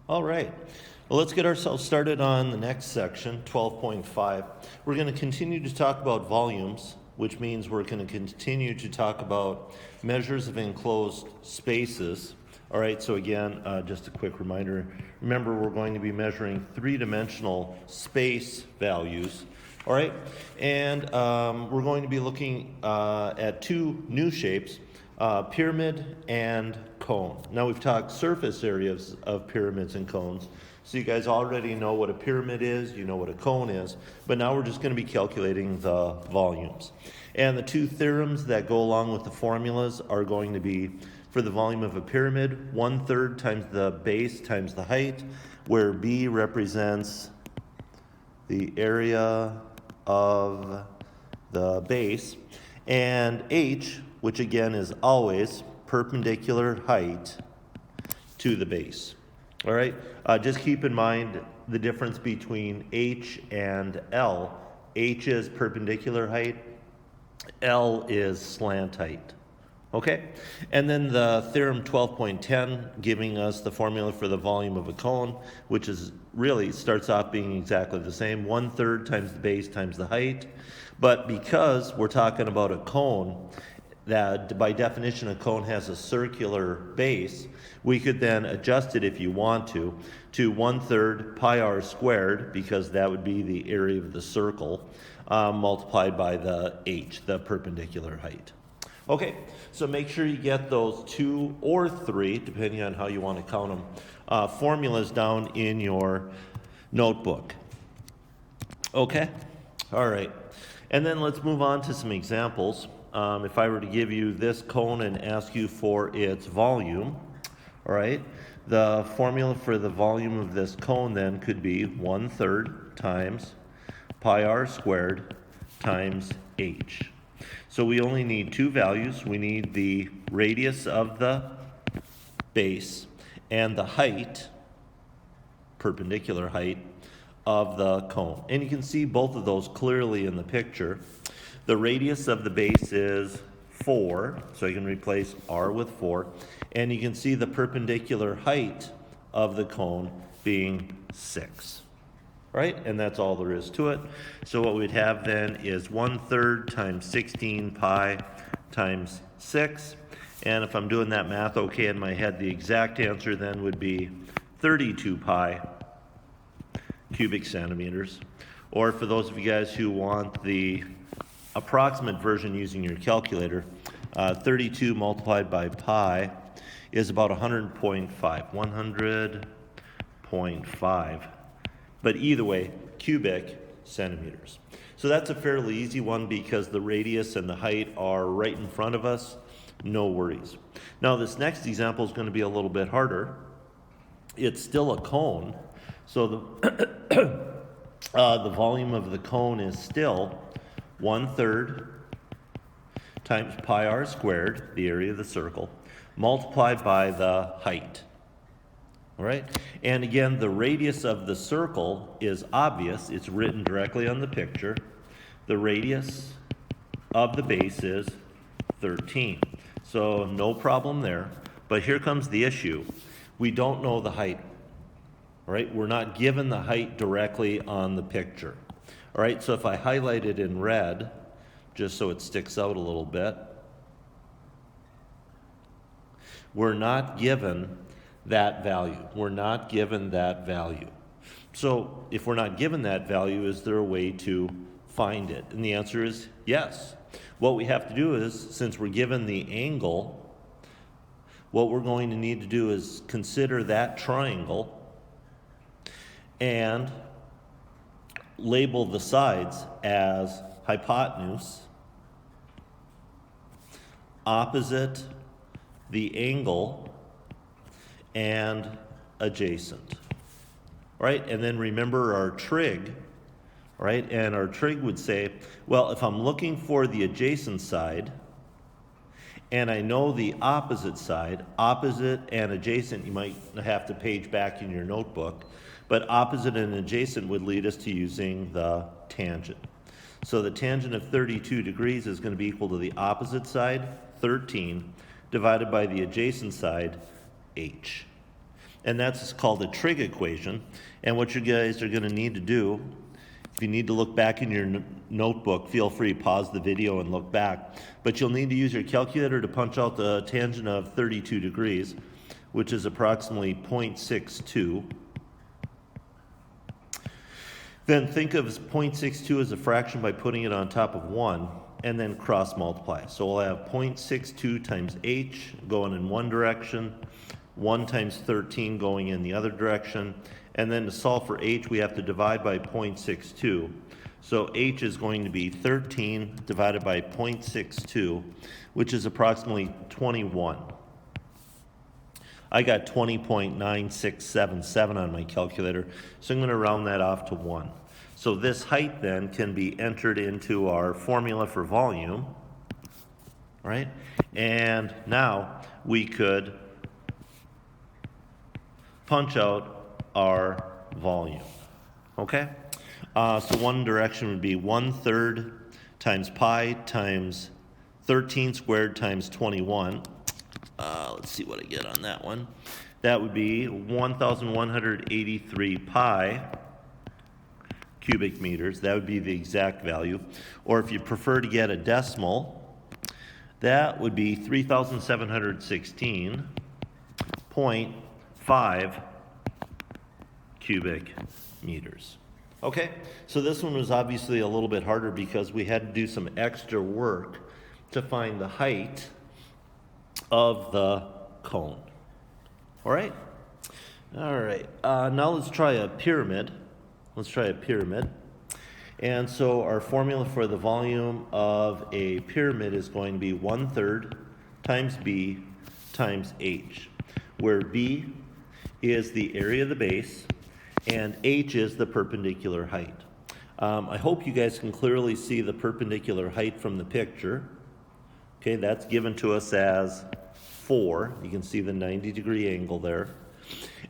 All right. Well, let's get ourselves started on the next section, 12.5. We're going to continue to talk about volumes, which means we're going to continue to talk about measures of enclosed spaces. All right, so again, just a quick reminder. Remember, we're going to be measuring three-dimensional space values. All right, and we're going to be looking at two new shapes, pyramid and cone. Now, we've talked surface areas of pyramids and cones, so you guys already know what a pyramid is, you know what a cone is, but now we're just going to be calculating the volumes. And the two theorems that go along with the formulas are going to be, for the volume of a pyramid, 1/3 times the base times the height, where B represents the area of the base, and H, which again is always perpendicular height to the base. All right, just keep in mind the difference between H and L. H is perpendicular height, L is slant height. Okay, and then the theorem 12.10 giving us the formula for the volume of a cone, which is really starts off being exactly the same, 1/3 times the base times the height. But because we're talking about a cone, that by definition a cone has a circular base, we could then adjust it if you want to 1/3 pi r squared, because that would be the area of the circle, multiplied by the h, the perpendicular height. Okay, so make sure you get those 2 or 3, depending on how you want to count them, formulas down in your notebook. Okay, all right. And then let's move on to some examples. If I were to give you this cone and ask you for its volume, all right, the formula for the volume of this cone then could be 1/3 times pi r squared times h. So we only need two values. We need the radius of the base and the height, perpendicular height, of the cone. And you can see both of those clearly in the picture. The radius of the base is 4, so you can replace r with 4. And you can see the perpendicular height of the cone being 6. Right? And that's all there is to it. So what we'd have then is 1/3 times 16 pi times 6. And if I'm doing that math okay in my head, the exact answer then would be 32 pi cubic centimeters. Or for those of you guys who want the approximate version using your calculator, 32 multiplied by pi is about 100.5. But either way, cubic centimeters. So that's a fairly easy one because the radius and the height are right in front of us. No worries. Now this next example is going to be a little bit harder. It's still a cone. So the volume of the cone is still 1/3 times pi r squared, the area of the circle, multiplied by the height. All right, and again, the radius of the circle is obvious. It's written directly on the picture. The radius of the base is 13. So no problem there. But here comes the issue. We don't know the height. All right, we're not given the height directly on the picture. All right, so if I highlight it in red, just so it sticks out a little bit, we're not given that value. We're not given that value. So if we're not given that value, is there a way to find it? And the answer is yes. What we have to do is, since we're given the angle, what we're going to need to do is consider that triangle and label the sides as hypotenuse, opposite the angle, and adjacent. Right? And then remember our trig, right? And our trig would say, well, if I'm looking for the adjacent side and I know the opposite side, opposite and adjacent, you might have to page back in your notebook, but opposite and adjacent would lead us to using the tangent. So the tangent of 32 degrees is going to be equal to the opposite side, 13, divided by the adjacent side, h. and that's called a trig equation. And what you guys are going to need to do, if you need to look back in your notebook, feel free to pause the video and look back. But you'll need to use your calculator to punch out the tangent of 32 degrees, which is approximately 0.62. Then think of 0.62 as a fraction by putting it on top of 1 and then cross multiply. So we'll have 0.62 times h going in one direction, 1 times 13 going in the other direction, and then to solve for h we have to divide by 0.62. So h is going to be 13 divided by 0.62, which is approximately 21. I got 20.9677 on my calculator, so I'm going to round that off to 1. So this height then can be entered into our formula for volume, right? And now we could punch out our volume, okay? So one direction would be 1/3 times pi times 13 squared times 21. Let's see what I get on that one. That would be 1,183 pi cubic meters. That would be the exact value. Or if you prefer to get a decimal, that would be 3,716.5 cubic meters. Okay, so this one was obviously a little bit harder because we had to do some extra work to find the height of the cone. All right? All right, now let's try a pyramid. Let's try a pyramid. And so our formula for the volume of a pyramid is going to be 1/3 times b times h, where b is the area of the base and h is the perpendicular height. I hope you guys can clearly see the perpendicular height from the picture. Okay, that's given to us as 4. You can see the 90-degree angle there.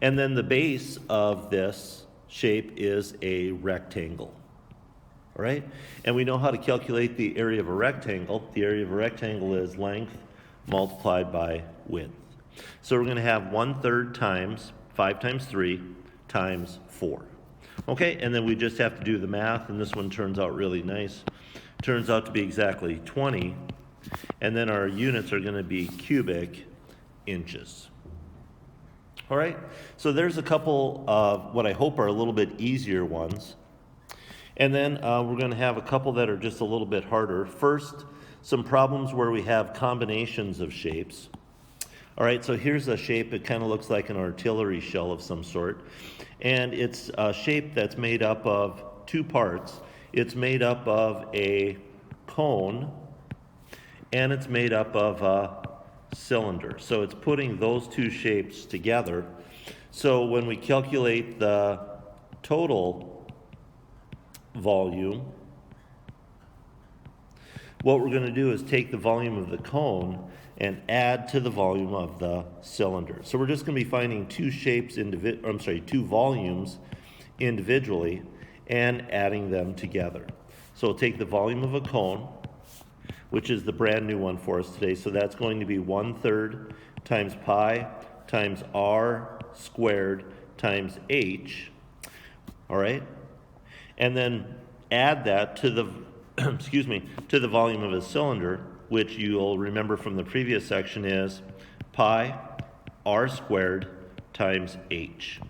And then the base of this shape is a rectangle. All right? And we know how to calculate the area of a rectangle. The area of a rectangle is length multiplied by width. So we're going to have 1/3 times 5 times 3 times 4. Okay, and then we just have to do the math, and this one turns out really nice. Turns out to be exactly 20, and then our units are going to be cubic inches. All right, so there's a couple of what I hope are a little bit easier ones. And then we're going to have a couple that are just a little bit harder. First, some problems where we have combinations of shapes. All right, so here's a shape. It kind of looks like an artillery shell of some sort. And it's a shape that's made up of two parts. It's made up of a cone, and it's made up of a cylinder. So it's putting those two shapes together. So when we calculate the total volume, what we're going to do is take the volume of the cone and add to the volume of the cylinder. So we're just going to be finding two volumes individually and adding them together. So we'll take the volume of a cone, which is the brand new one for us today. So that's going to be 1/3 times pi times r squared times h. All right? And then add that to the to the volume of a cylinder, which you'll remember from the previous section is pi r squared times h.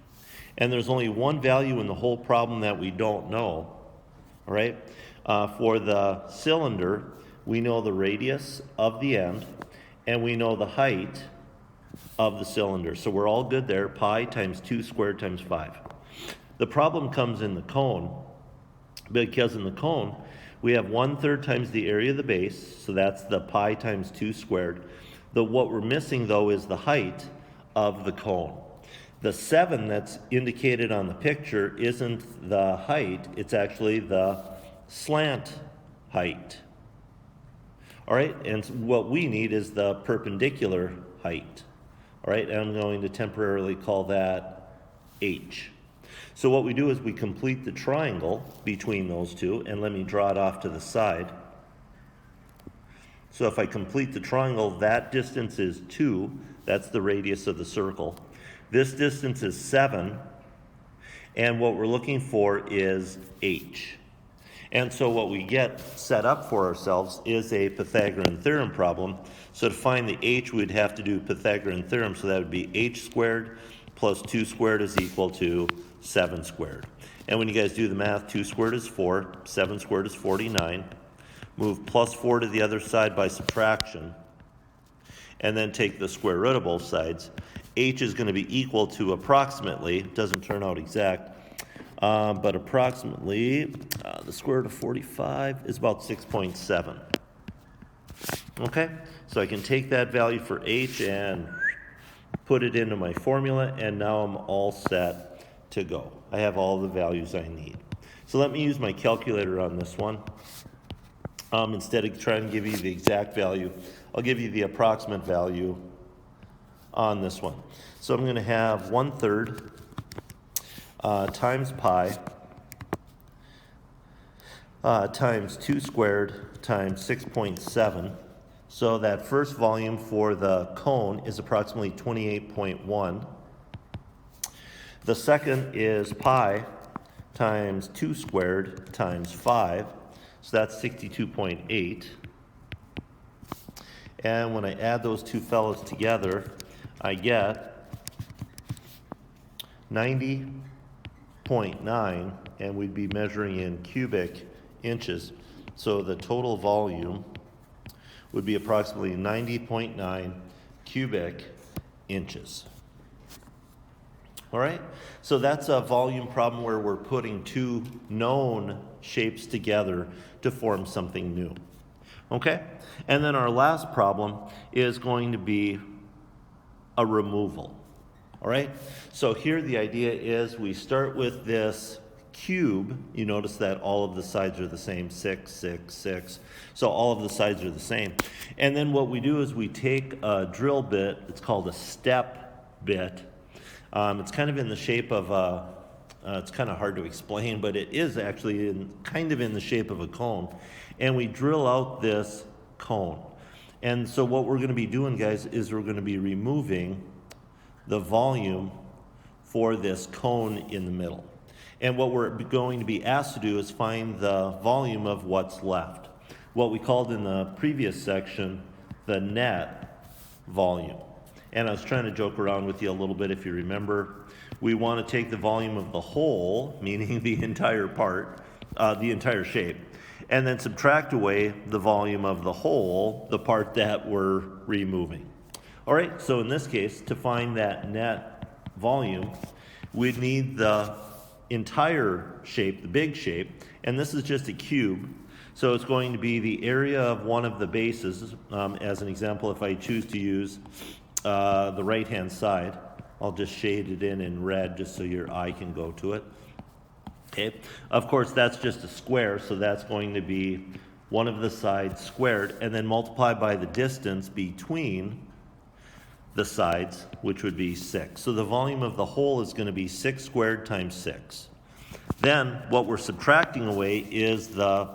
And there's only one value in the whole problem that we don't know. All right? For the cylinder, we know the radius of the end, and we know the height of the cylinder. So we're all good there. Pi times 2 squared times 5. The problem comes in the cone, because in the cone, we have 1/3 times the area of the base, so that's the pi times 2 squared. What we're missing, though, is the height of the cone. The 7 that's indicated on the picture isn't the height, it's actually the slant height. All right, and what we need is the perpendicular height. All right, and I'm going to temporarily call that h. So what we do is we complete the triangle between those two, and let me draw it off to the side. So if I complete the triangle, that distance is 2. That's the radius of the circle. This distance is 7, and what we're looking for is h. And so what we get set up for ourselves is a Pythagorean theorem problem. So to find the h, we'd have to do Pythagorean theorem, so that would be h squared plus 2 squared is equal to 7 squared. And when you guys do the math, 2 squared is 4, 7 squared is 49. Move plus 4 to the other side by subtraction, and then take the square root of both sides. H is going to be equal to approximately, doesn't turn out exact, but approximately the square root of 45 is about 6.7. Okay, so I can take that value for H and put it into my formula, and now I'm all set to go. I have all the values I need. So let me use my calculator on this one. Instead of trying to give you the exact value, I'll give you the approximate value on this one. So I'm going to have 1/3 times pi times 2 squared times 6.7. So that first volume for the cone is approximately 28.1. The second is pi times 2 squared times 5. So that's 62.8. And when I add those two fellows together, I get 90.9, and we'd be measuring in cubic inches. So the total volume would be approximately 90.9 cubic inches. All right, so that's a volume problem where we're putting two known shapes together to form something new. Okay, and then our last problem is going to be a removal. All right, so here the idea is we start with this cube. You notice that all of the sides are the same, 6, 6, 6. So all of the sides are the same. And then what we do is we take a drill bit, it's called a step bit. It's kind of in the shape of a, it's kind of hard to explain, but it is actually kind of in the shape of a cone. And we drill out this cone. And so what we're going to be doing, guys, is we're going to be removing the volume for this cone in the middle. And what we're going to be asked to do is find the volume of what's left. What we called in the previous section the net volume. And I was trying to joke around with you a little bit, if you remember. We want to take the volume of the whole, meaning the entire part, the entire shape, and then subtract away the volume of the whole, the part that we're removing. All right, so in this case, to find that net volume, we'd need the entire shape, the big shape, and this is just a cube. So it's going to be the area of one of the bases. As an example, if I choose to use the right-hand side, I'll just shade it in red just so your eye can go to it. Okay. Of course, that's just a square, so that's going to be one of the sides squared, and then multiply by the distance between the sides, which would be 6. So the volume of the whole is going to be 6 squared times 6. Then what we're subtracting away is the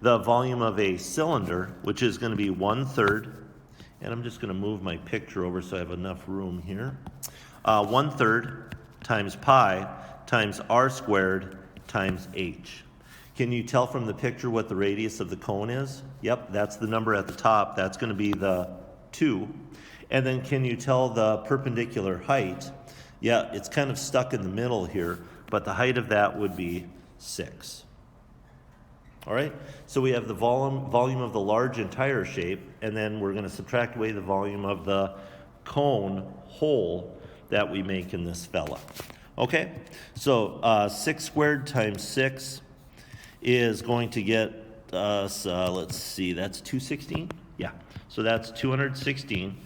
volume of a cylinder, which is going to be 1/3. And I'm just going to move my picture over so I have enough room here. 1/3 times pi times r squared times h. Can you tell from the picture what the radius of the cone is? Yep, that's the number at the top. That's going to be the 2. And then can you tell the perpendicular height? Yeah, it's kind of stuck in the middle here, but the height of that would be 6. All right, so we have the volume of the large entire shape, and then we're going to subtract away the volume of the cone hole that we make in this fella. Okay, so 6 squared times 6 is going to get us, let's see, that's 216? Yeah, so that's 216.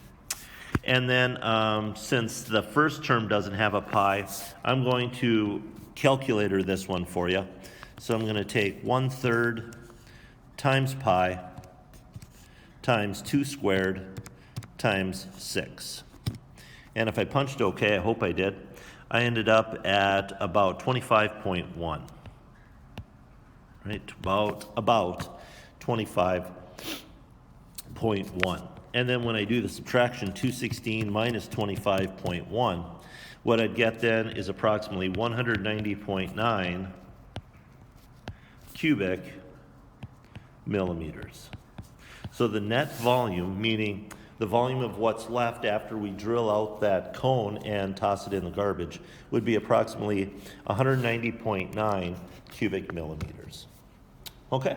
And then since the first term doesn't have a pi, I'm going to calculator this one for you. So I'm going to take 1/3 times pi times 2 squared times 6. And if I punched okay, I hope I did, I ended up at about 25.1. Right, about 25.1. And then when I do the subtraction, 216 minus 25.1, what I'd get then is approximately 190.9 cubic millimeters. So the net volume, meaning the volume of what's left after we drill out that cone and toss it in the garbage, would be approximately 190.9 cubic millimeters. Okay,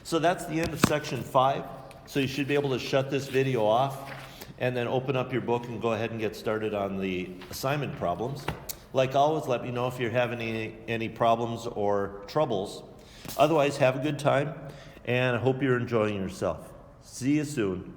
so that's the end of section 5. So you should be able to shut this video off and then open up your book and go ahead and get started on the assignment problems. Like always, let me know if you're having any problems or troubles. Otherwise, have a good time, and I hope you're enjoying yourself. See you soon.